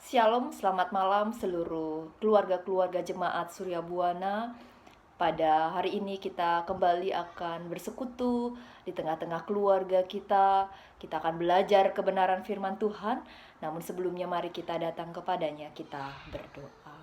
Shalom, selamat malam seluruh keluarga-keluarga jemaat Surya Buana. Pada hari ini kita kembali akan bersekutu di tengah-tengah keluarga kita. Kita akan belajar kebenaran firman Tuhan. Namun sebelumnya mari kita datang kepadanya, kita berdoa.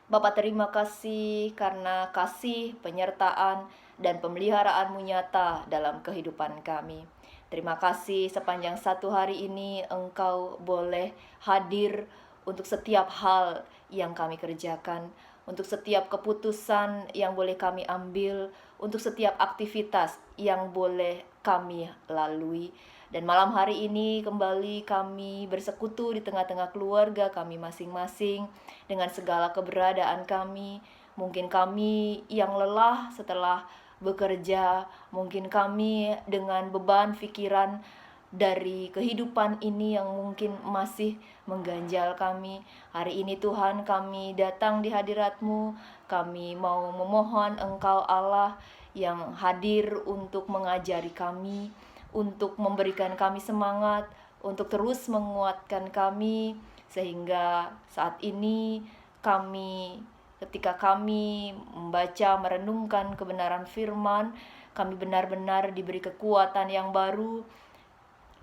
Bapa, terima kasih karena kasih, penyertaan, dan pemeliharaanmu nyata dalam kehidupan kami. Terima kasih sepanjang satu hari ini Engkau boleh hadir untuk setiap hal yang kami kerjakan, untuk setiap keputusan yang boleh kami ambil, untuk setiap aktivitas yang boleh kami lalui. Dan malam hari ini kembali kami bersekutu di tengah-tengah keluarga kami masing-masing dengan segala keberadaan kami. Mungkin kami yang lelah setelah bekerja, mungkin kami dengan beban pikiran dari kehidupan ini yang mungkin masih mengganjal kami. Hari ini Tuhan, kami datang di hadirat-Mu. Kami mau memohon Engkau Allah yang hadir untuk mengajari kami, untuk memberikan kami semangat, untuk terus menguatkan kami, sehingga saat ini ketika kami membaca, merenungkan kebenaran firman, kami benar-benar diberi kekuatan yang baru.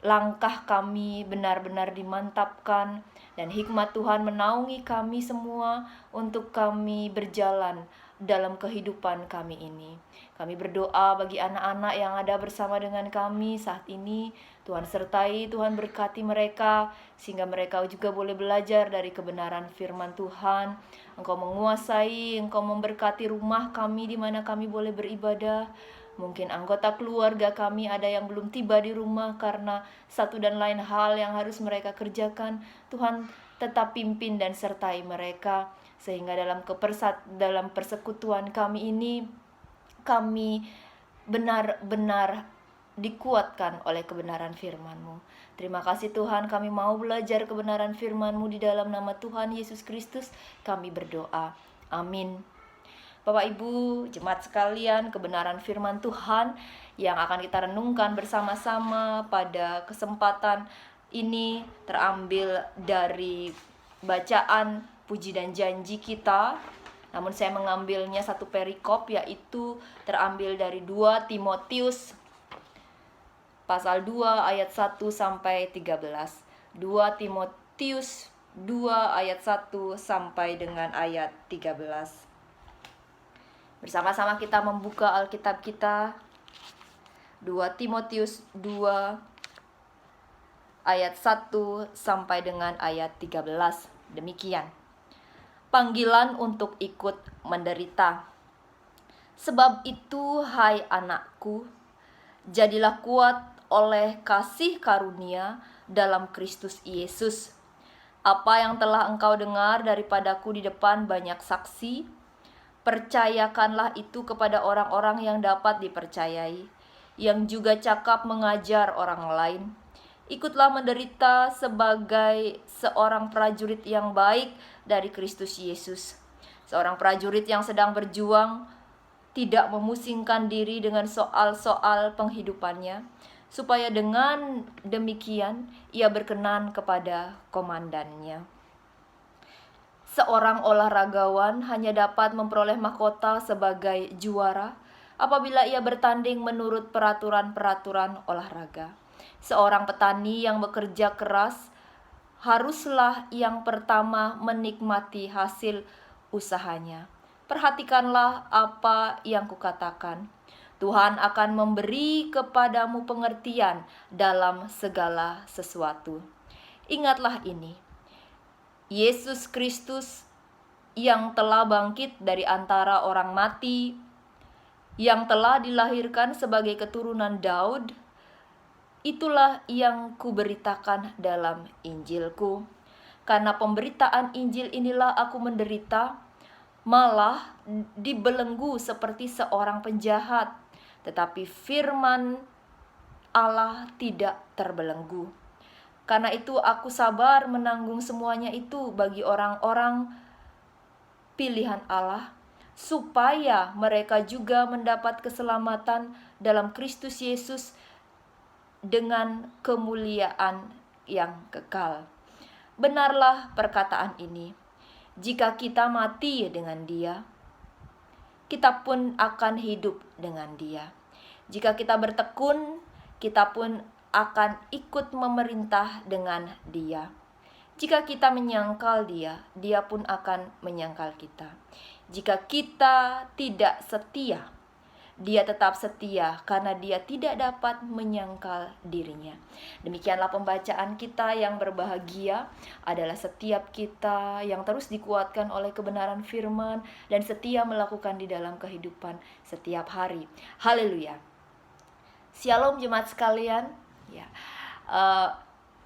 Langkah kami benar-benar dimantapkan, dan hikmat Tuhan menaungi kami semua untuk kami berjalan dalam kehidupan kami ini. Kami berdoa bagi anak-anak yang ada bersama dengan kami saat ini. Tuhan sertai, Tuhan berkati mereka, sehingga mereka juga boleh belajar dari kebenaran firman Tuhan. Engkau menguasai, Engkau memberkati rumah kami di mana kami boleh beribadah. Mungkin anggota keluarga kami ada yang belum tiba di rumah karena satu dan lain hal yang harus mereka kerjakan. Tuhan tetap pimpin dan sertai mereka, sehingga dalam persekutuan kami ini, kami benar-benar dikuatkan oleh kebenaran firman-Mu. Terima kasih Tuhan, kami mau belajar kebenaran firman-Mu di dalam nama Tuhan Yesus Kristus. Kami berdoa. Amin. Bapak Ibu, jemaat sekalian, kebenaran firman Tuhan yang akan kita renungkan bersama-sama pada kesempatan ini terambil dari bacaan puji dan janji kita. Namun saya mengambilnya satu perikop, yaitu terambil dari 2 Timotius pasal 2 ayat 1 sampai 13. 2 Timotius 2 ayat 1 sampai dengan ayat 13. Bersama-sama kita membuka Alkitab kita. 2 Timotius 2 ayat 1 sampai dengan ayat 13. Demikian. Panggilan untuk ikut menderita. Sebab itu, hai anakku, jadilah kuat oleh kasih karunia dalam Kristus Yesus. Apa yang telah engkau dengar daripadaku di depan banyak saksi, percayakanlah itu kepada orang-orang yang dapat dipercayai, yang juga cakap mengajar orang lain. Ikutlah menderita sebagai seorang prajurit yang baik dari Kristus Yesus. Seorang prajurit yang sedang berjuang, tidak memusingkan diri dengan soal-soal penghidupannya, supaya dengan demikian ia berkenan kepada komandannya. Seorang olahragawan hanya dapat memperoleh mahkota sebagai juara apabila ia bertanding menurut peraturan-peraturan olahraga. Seorang petani yang bekerja keras haruslah yang pertama menikmati hasil usahanya. Perhatikanlah apa yang kukatakan. Tuhan akan memberi kepadamu pengertian dalam segala sesuatu. Ingatlah ini. Yesus Kristus yang telah bangkit dari antara orang mati, yang telah dilahirkan sebagai keturunan Daud, itulah yang kuberitakan dalam Injilku. Karena pemberitaan Injil inilah aku menderita, malah dibelenggu seperti seorang penjahat. Tetapi firman Allah tidak terbelenggu. Karena itu aku sabar menanggung semuanya itu bagi orang-orang pilihan Allah, supaya mereka juga mendapat keselamatan dalam Kristus Yesus dengan kemuliaan yang kekal. Benarlah perkataan ini, jika kita mati dengan Dia, kita pun akan hidup dengan Dia. Jika kita bertekun, kita pun akan ikut memerintah dengan Dia. Jika kita menyangkal Dia, Dia pun akan menyangkal kita. Jika kita tidak setia, Dia tetap setia karena Dia tidak dapat menyangkal dirinya. Demikianlah pembacaan kita yang berbahagia adalah setiap kita yang terus dikuatkan oleh kebenaran firman dan setia melakukan di dalam kehidupan setiap hari. Haleluya. Shalom jemaat sekalian. Ya.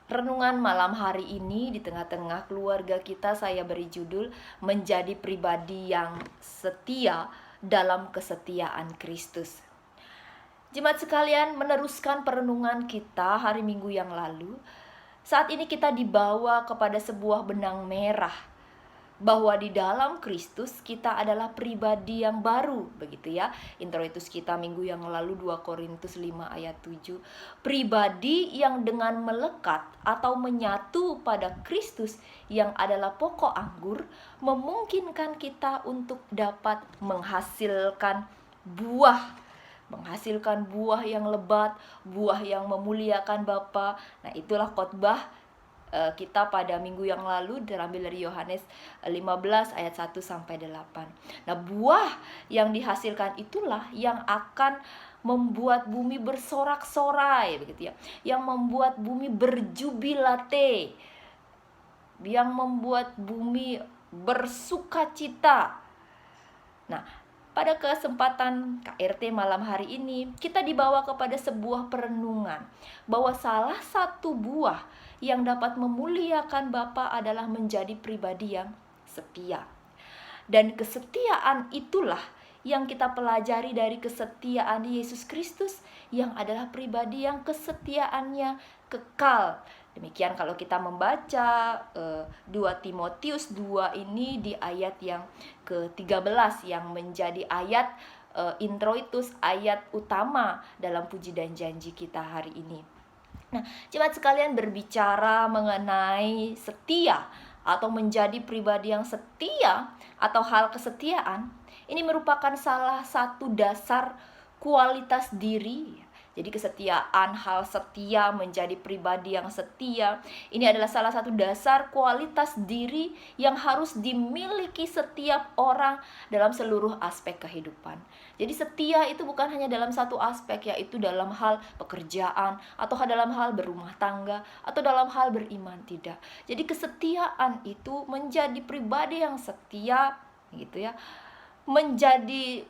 Renungan malam hari ini di tengah-tengah keluarga kita saya beri judul menjadi pribadi yang setia dalam kesetiaan Kristus. Jemaat sekalian, meneruskan perenungan kita hari Minggu yang lalu, saat ini kita dibawa kepada sebuah benang merah bahwa di dalam Kristus kita adalah pribadi yang baru, begitu ya. Introitus kita minggu yang lalu 2 Korintus 5 ayat 7. Pribadi yang dengan melekat atau menyatu pada Kristus yang adalah pokok anggur memungkinkan kita untuk dapat menghasilkan buah yang lebat, buah yang memuliakan Bapa. Nah, itulah khotbah kita pada minggu yang lalu terambil dari Yohanes 15 ayat 1 sampai 8. Nah, buah yang dihasilkan itulah yang akan membuat bumi bersorak-sorai, begitu ya. Yang membuat bumi berjubilate. Yang membuat bumi bersukacita. Nah, pada kesempatan KRT malam hari ini, kita dibawa kepada sebuah perenungan bahwa salah satu buah yang dapat memuliakan Bapa adalah menjadi pribadi yang setia. Dan kesetiaan itulah yang kita pelajari dari kesetiaan Yesus Kristus yang adalah pribadi yang kesetiaannya kekal. Demikian kalau kita membaca 2 Timotius 2 ini di ayat yang ke-13 yang menjadi ayat introitus, ayat utama dalam puji dan janji kita hari ini. Nah, jemaat sekalian, berbicara mengenai setia atau menjadi pribadi yang setia atau hal kesetiaan, ini merupakan salah satu dasar kualitas diri. Jadi kesetiaan, hal setia, menjadi pribadi yang setia, ini adalah salah satu dasar kualitas diri yang harus dimiliki setiap orang dalam seluruh aspek kehidupan. Jadi setia itu bukan hanya dalam satu aspek, yaitu dalam hal pekerjaan, atau dalam hal berumah tangga, atau dalam hal beriman, tidak. Jadi kesetiaan itu menjadi pribadi yang setia, gitu ya. Menjadi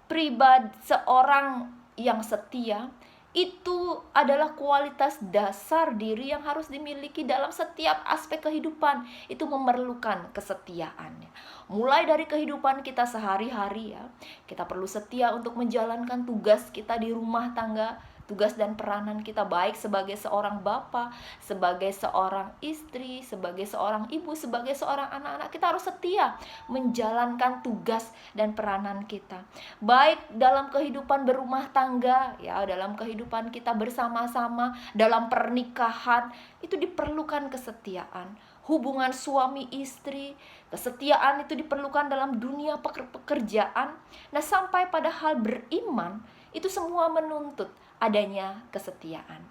pribadi seorang yang setia itu adalah kualitas dasar diri yang harus dimiliki dalam setiap aspek kehidupan. Itu memerlukan kesetiaan. Mulai dari kehidupan kita sehari-hari ya, kita perlu setia untuk menjalankan tugas kita di rumah tangga, tugas dan peranan kita baik sebagai seorang bapa, sebagai seorang istri, sebagai seorang ibu, sebagai seorang anak-anak. Kita harus setia menjalankan tugas dan peranan kita. Baik dalam kehidupan berumah tangga, ya, dalam kehidupan kita bersama-sama, dalam pernikahan, itu diperlukan kesetiaan. Hubungan suami istri, kesetiaan itu diperlukan dalam dunia pekerjaan. Nah, sampai pada hal beriman, itu semua menuntut adanya kesetiaan.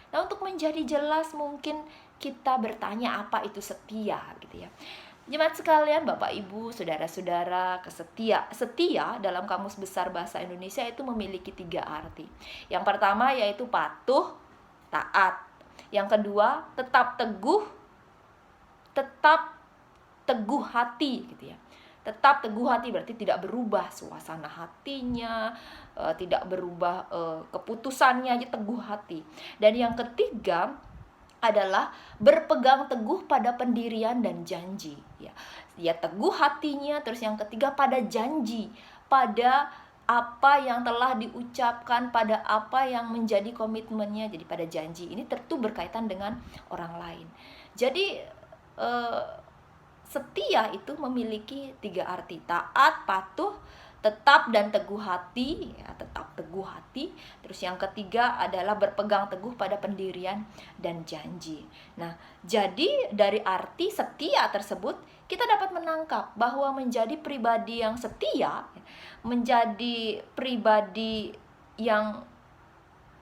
Nah, untuk menjadi jelas mungkin kita bertanya apa itu setia, gitu ya. Jemaat sekalian, Bapak Ibu, saudara-saudara, setia dalam Kamus Besar Bahasa Indonesia itu memiliki 3 arti. Yang pertama yaitu patuh, taat. Yang kedua, tetap teguh hati, gitu ya. Tetap teguh hati berarti tidak berubah suasana hatinya, tidak berubah keputusannya, aja teguh hati. Dan yang ketiga adalah berpegang teguh pada pendirian dan janji, ya. Dia teguh hatinya, terus yang ketiga pada janji, pada apa yang telah diucapkan, pada apa yang menjadi komitmennya. Jadi pada janji ini tentu berkaitan dengan orang lain. Jadi setia itu memiliki 3 arti: taat, patuh, tetap dan teguh hati, ya, tetap teguh hati. Terus yang ketiga adalah berpegang teguh pada pendirian dan janji. Nah, jadi dari arti setia tersebut kita dapat menangkap bahwa menjadi pribadi yang setia, menjadi pribadi yang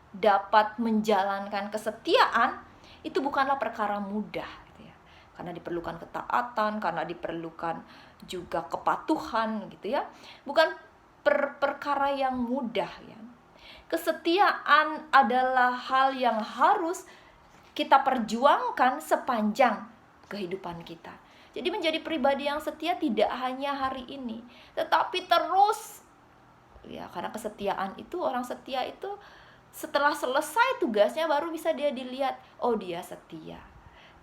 dapat menjalankan kesetiaan itu bukanlah perkara mudah, gitu ya. Karena diperlukan ketaatan, karena diperlukan juga kepatuhan, gitu ya. Bukan perkara yang mudah, ya. Kesetiaan adalah hal yang harus kita perjuangkan sepanjang kehidupan kita. Jadi menjadi pribadi yang setia tidak hanya hari ini, tetapi terus, ya, karena kesetiaan itu, orang setia itu setelah selesai tugasnya baru bisa dia dilihat, oh dia setia.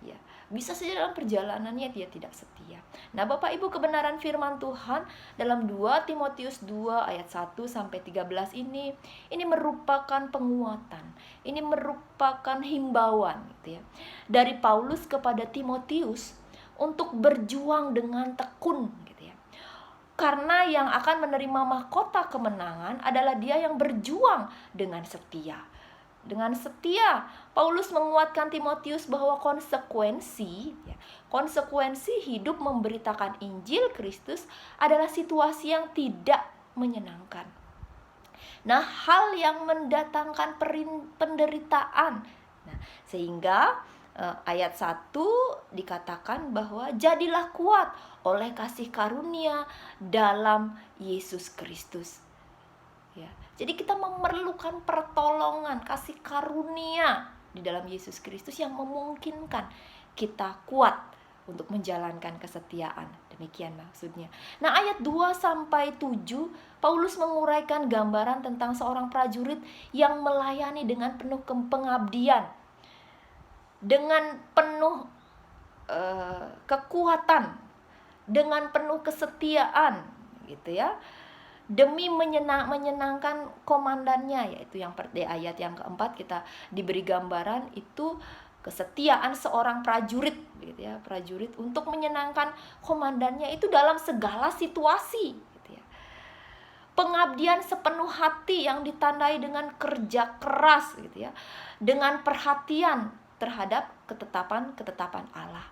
Ya, bisa saja dalam perjalanannya dia tidak setia. Nah, Bapak Ibu, kebenaran firman Tuhan dalam 2 Timotius 2 ayat 1 sampai 13 ini merupakan penguatan. Ini merupakan himbauan, gitu ya, dari Paulus kepada Timotius untuk berjuang dengan tekun, gitu ya. Karena yang akan menerima mahkota kemenangan adalah dia yang berjuang dengan setia. Dengan setia, Paulus menguatkan Timotius bahwa konsekuensi hidup memberitakan Injil Kristus adalah situasi yang tidak menyenangkan. Nah, hal yang mendatangkan penderitaan. Nah, sehingga ayat 1 dikatakan bahwa jadilah kuat oleh kasih karunia dalam Yesus Kristus. Ya, jadi kita memerlukan pertolongan, kasih karunia di dalam Yesus Kristus yang memungkinkan kita kuat untuk menjalankan kesetiaan. Demikian maksudnya. Nah, ayat 2 sampai 7 Paulus menguraikan gambaran tentang seorang prajurit yang melayani dengan penuh pengabdian, dengan penuh kekuatan, dengan penuh kesetiaan, gitu ya, demi menyenangkan komandannya. Yaitu yang di ayat yang keempat kita diberi gambaran itu kesetiaan seorang prajurit, gitu ya, prajurit untuk menyenangkan komandannya itu dalam segala situasi, gitu ya. Pengabdian sepenuh hati yang ditandai dengan kerja keras, gitu ya, dengan perhatian terhadap ketetapan Allah.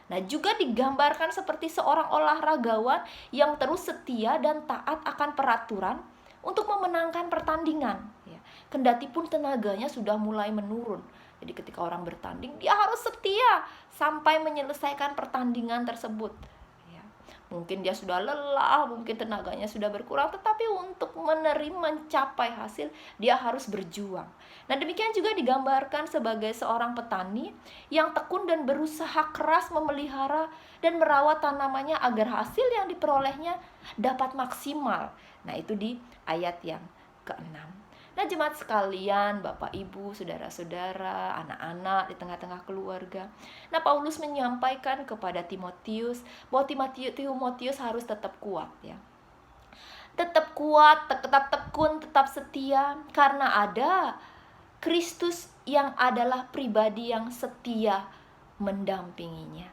Nah, juga digambarkan seperti seorang olahragawan yang terus setia dan taat akan peraturan untuk memenangkan pertandingan, ya. Kendati pun tenaganya sudah mulai menurun. Jadi ketika orang bertanding, dia harus setia sampai menyelesaikan pertandingan tersebut. Ya. Mungkin dia sudah lelah, mungkin tenaganya sudah berkurang, tetapi untuk mencapai hasil, dia harus berjuang. Nah, demikian juga digambarkan sebagai seorang petani yang tekun dan berusaha keras memelihara dan merawat tanamannya agar hasil yang diperolehnya dapat maksimal. Nah, itu di ayat yang ke-6. Nah, jemaat sekalian, Bapak Ibu, saudara-saudara, anak-anak di tengah-tengah keluarga. Nah, Paulus menyampaikan kepada Timotius bahwa Timotius harus tetap kuat, ya. Tetap kuat, tetap tekun, tetap setia, karena ada Kristus yang adalah pribadi yang setia mendampinginya.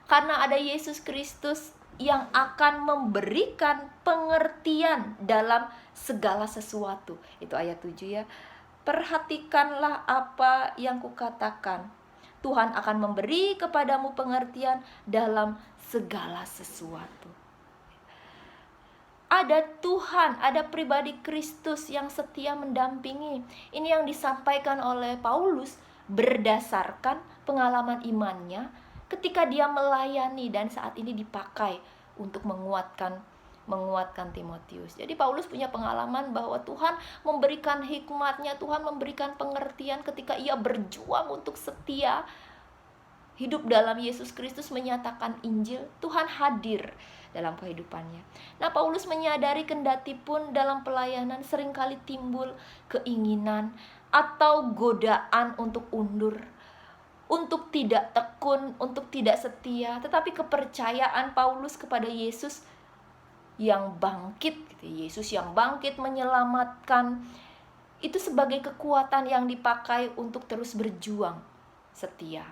Karena ada Yesus Kristus yang akan memberikan pengertian dalam segala sesuatu. Itu ayat 7 ya. Perhatikanlah apa yang kukatakan. Tuhan akan memberi kepadamu pengertian dalam segala sesuatu. Ada Tuhan, ada pribadi Kristus yang setia mendampingi. Ini yang disampaikan oleh Paulus berdasarkan pengalaman imannya ketika dia melayani dan saat ini dipakai untuk menguatkan Timotius. Jadi Paulus punya pengalaman bahwa Tuhan memberikan hikmatnya, Tuhan memberikan pengertian ketika ia berjuang untuk setia hidup dalam Yesus Kristus, menyatakan Injil. Tuhan hadir dalam kehidupannya. Nah, Paulus menyadari kendati pun dalam pelayanan seringkali timbul keinginan atau godaan untuk undur, untuk tidak tekun, untuk tidak setia. Tetapi kepercayaan Paulus kepada Yesus yang bangkit, Yesus yang bangkit menyelamatkan, itu sebagai kekuatan yang dipakai untuk terus berjuang setia.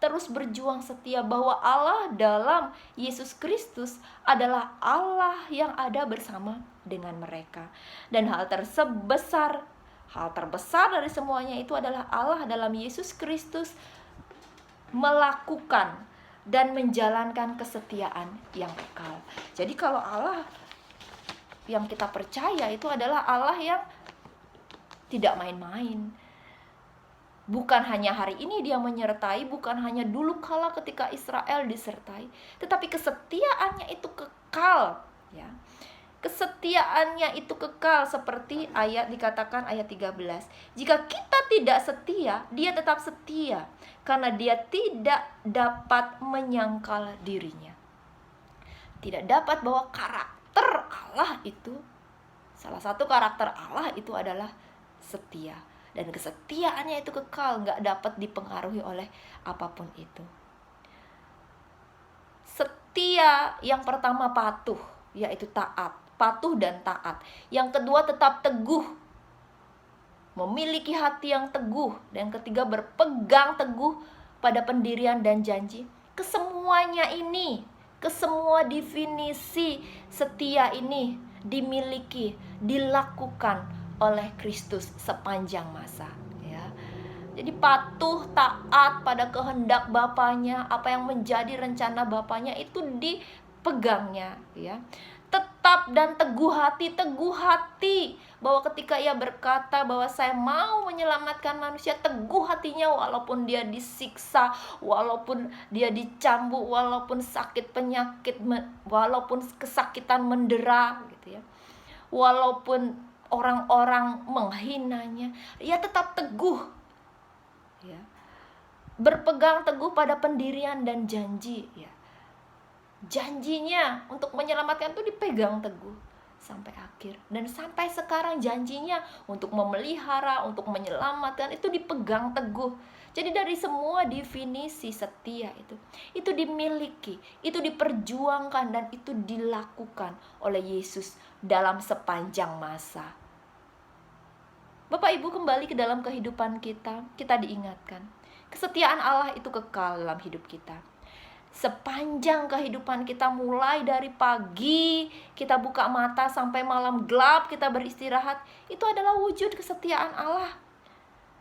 terus berjuang setia bahwa Allah dalam Yesus Kristus adalah Allah yang ada bersama dengan mereka. Dan hal terbesar dari semuanya itu adalah Allah dalam Yesus Kristus melakukan dan menjalankan kesetiaan yang kekal. Jadi kalau Allah yang kita percaya itu adalah Allah yang tidak main-main. Bukan hanya hari ini dia menyertai, bukan hanya dulu kala ketika Israel disertai, tetapi kesetiaannya itu kekal, ya. Kesetiaannya itu kekal, seperti dikatakan ayat 13. Jika kita tidak setia, dia tetap setia, karena dia tidak dapat menyangkal dirinya. Tidak dapat, bahwa karakter Allah itu, salah satu karakter Allah itu adalah setia. Dan kesetiaannya itu kekal, gak dapat dipengaruhi oleh apapun itu. Setia yang pertama patuh, yaitu taat. Patuh dan taat. Yang kedua tetap teguh, memiliki hati yang teguh. Dan ketiga berpegang teguh pada pendirian dan janji. Kesemuanya ini, kesemua definisi setia ini dimiliki, dilakukan oleh Kristus sepanjang masa, ya. Jadi patuh, taat pada kehendak Bapaknya, apa yang menjadi rencana Bapaknya itu dipegangnya, ya. Tetap dan teguh hati, bahwa ketika ia berkata bahwa saya mau menyelamatkan manusia, teguh hatinya walaupun dia disiksa, walaupun dia dicambuk, walaupun sakit penyakit, walaupun kesakitan mendera, gitu ya. Walaupun orang-orang menghinanya, ia tetap teguh, ya. Berpegang teguh pada pendirian dan janji, ya. Janjinya untuk menyelamatkan itu dipegang teguh sampai akhir. Dan sampai sekarang janjinya untuk memelihara, untuk menyelamatkan itu dipegang teguh. Jadi dari semua definisi setia itu dimiliki, itu diperjuangkan, dan itu dilakukan oleh Yesus dalam sepanjang masa. Bapak Ibu, kembali ke dalam kehidupan kita diingatkan, kesetiaan Allah itu kekal dalam hidup kita. Sepanjang kehidupan kita, mulai dari pagi kita buka mata sampai malam gelap kita beristirahat, itu adalah wujud kesetiaan Allah.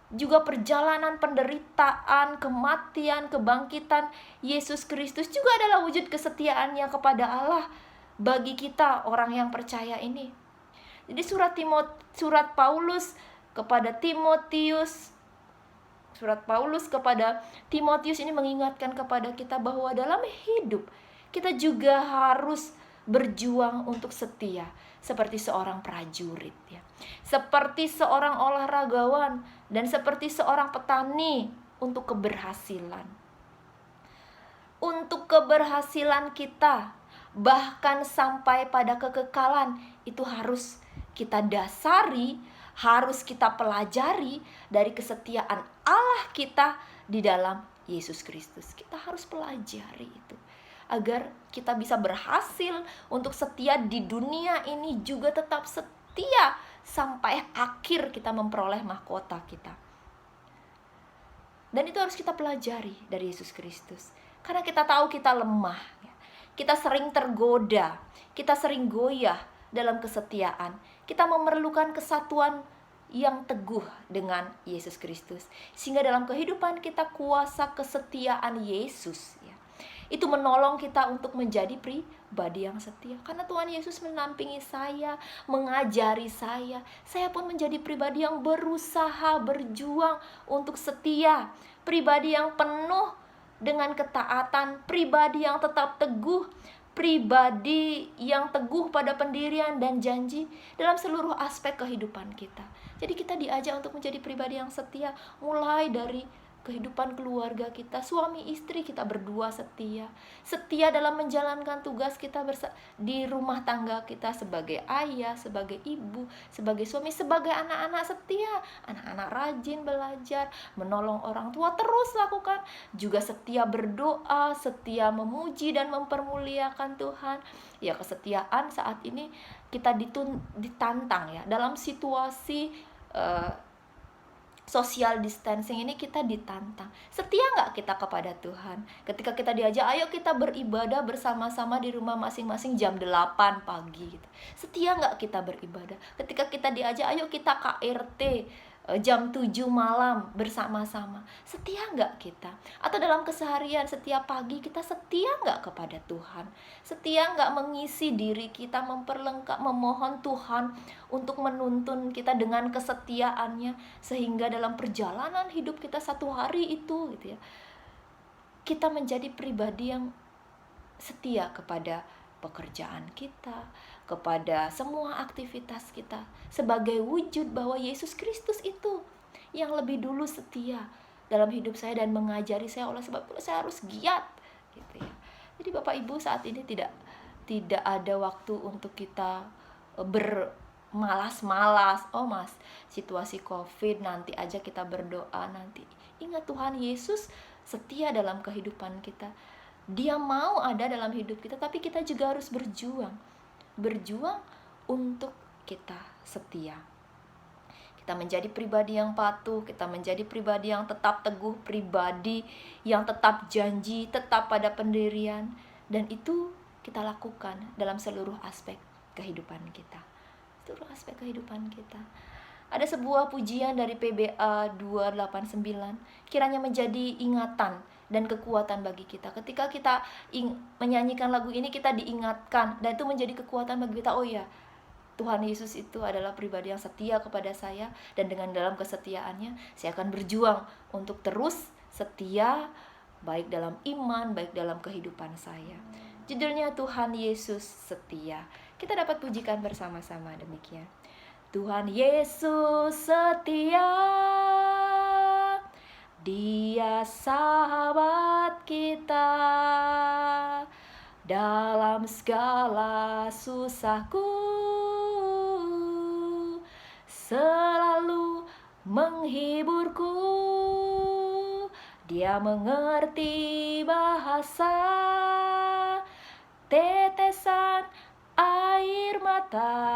Juga perjalanan penderitaan, kematian, kebangkitan Yesus Kristus juga adalah wujud kesetiaannya kepada Allah bagi kita orang yang percaya ini. Jadi surat Paulus kepada Timotius ini mengingatkan kepada kita bahwa dalam hidup kita juga harus berjuang untuk setia, seperti seorang prajurit, ya. Seperti seorang olahragawan dan seperti seorang petani untuk keberhasilan. Untuk keberhasilan kita, bahkan sampai pada kekekalan, itu harus kita dasari, harus kita pelajari dari kesetiaan Allah kita di dalam Yesus Kristus. Kita harus pelajari itu agar kita bisa berhasil untuk setia di dunia ini, juga tetap setia sampai akhir kita memperoleh mahkota kita. Dan itu harus kita pelajari dari Yesus Kristus, karena kita tahu kita lemah, kita sering tergoda, kita sering goyah dalam kesetiaan. Kita memerlukan kesatuan yang teguh dengan Yesus Kristus, sehingga dalam kehidupan kita kuasa kesetiaan Yesus, ya, itu menolong kita untuk menjadi pribadi yang setia. Karena Tuhan Yesus menampingi saya, mengajari saya pun menjadi pribadi yang berusaha, berjuang untuk setia, pribadi yang penuh dengan ketaatan, pribadi yang tetap teguh, pribadi yang teguh pada pendirian dan janji dalam seluruh aspek kehidupan kita. Jadi kita diajak untuk menjadi pribadi yang setia, mulai dari kehidupan keluarga kita, suami istri kita berdua setia, setia dalam menjalankan tugas kita di rumah tangga kita sebagai ayah, sebagai ibu, sebagai suami, sebagai anak-anak setia, anak-anak rajin belajar, menolong orang tua, terus lakukan, juga setia berdoa, setia memuji dan mempermuliakan Tuhan. Ya, kesetiaan saat ini kita ditantang, ya, dalam situasi social distancing ini kita ditantang. Setia nggak kita kepada Tuhan? Ketika kita diajak, ayo kita beribadah bersama-sama di rumah masing-masing jam 8 pagi gitu. Setia nggak kita beribadah? Ketika kita diajak, ayo kita KRT jam 7 malam bersama-sama. Setia nggak kita? Atau dalam keseharian setiap pagi kita setia nggak kepada Tuhan? Setia nggak mengisi diri kita, memperlengkap, memohon Tuhan untuk menuntun kita dengan kesetiaannya, sehingga dalam perjalanan hidup kita satu hari itu gitu ya, kita menjadi pribadi yang setia kepada pekerjaan kita, kepada semua aktivitas kita, sebagai wujud bahwa Yesus Kristus itu yang lebih dulu setia dalam hidup saya dan mengajari saya. Oleh sebab itu saya harus giat gitu ya. Jadi Bapak Ibu, saat ini tidak ada waktu untuk kita bermalas-malas. Oh mas, situasi COVID, nanti aja kita berdoa nanti. Ingat, Tuhan Yesus setia dalam kehidupan kita. Dia mau ada dalam hidup kita, tapi kita juga harus berjuang untuk kita setia. Kita menjadi pribadi yang patuh, kita menjadi pribadi yang tetap teguh, pribadi yang tetap janji, tetap pada pendirian, dan itu kita lakukan dalam seluruh aspek kehidupan kita. Seluruh aspek kehidupan kita. Ada sebuah pujian dari PBA 289, kiranya menjadi ingatan dan kekuatan bagi kita. Ketika kita menyanyikan lagu ini, kita diingatkan, dan itu menjadi kekuatan bagi kita. Oh ya, Tuhan Yesus itu adalah pribadi yang setia kepada saya, dan dengan dalam kesetiaannya saya akan berjuang untuk terus setia, baik dalam iman, baik dalam kehidupan saya. Judulnya Tuhan Yesus Setia. Kita dapat pujikan bersama-sama demikian. Tuhan Yesus setia, Dia sahabat kita dalam segala susahku, selalu menghiburku. Dia mengerti bahasa tetesan air mata,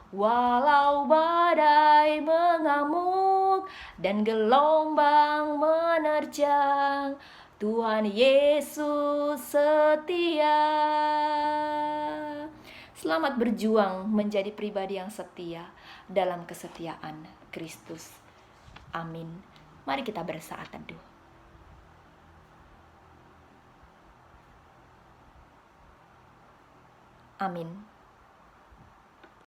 walau badai mengamuk dan gelombang menerjang, Tuhan Yesus setia. Selamat berjuang menjadi pribadi yang setia dalam kesetiaan Kristus. Amin. Mari kita bersaat teduh. Amin.